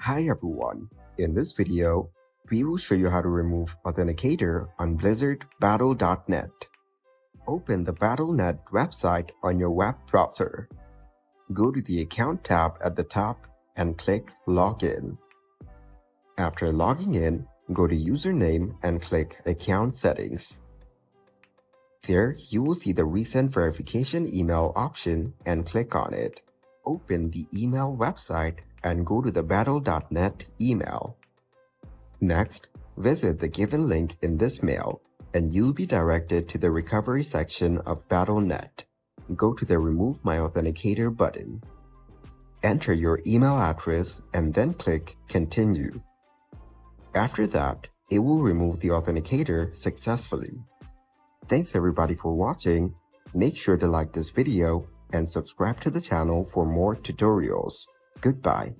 Hi everyone, in this video, we will show you how to remove Authenticator on Blizzard Battle.net. Open the Battle.net website on your web browser. Go to the Account tab at the top and click Login. After logging in, go to Username and click Account Settings. There, you will see the Recent Verification Email option and click on it. Open the email website and go to the Battle.net email. Next, visit the given link in this mail and you'll be directed to the recovery section of Battle.net. Go to the Remove My Authenticator button. Enter your email address and then click Continue. After that, it will remove the Authenticator successfully. Thanks everybody for watching. Make sure to like this video and subscribe to the channel for more tutorials. Goodbye.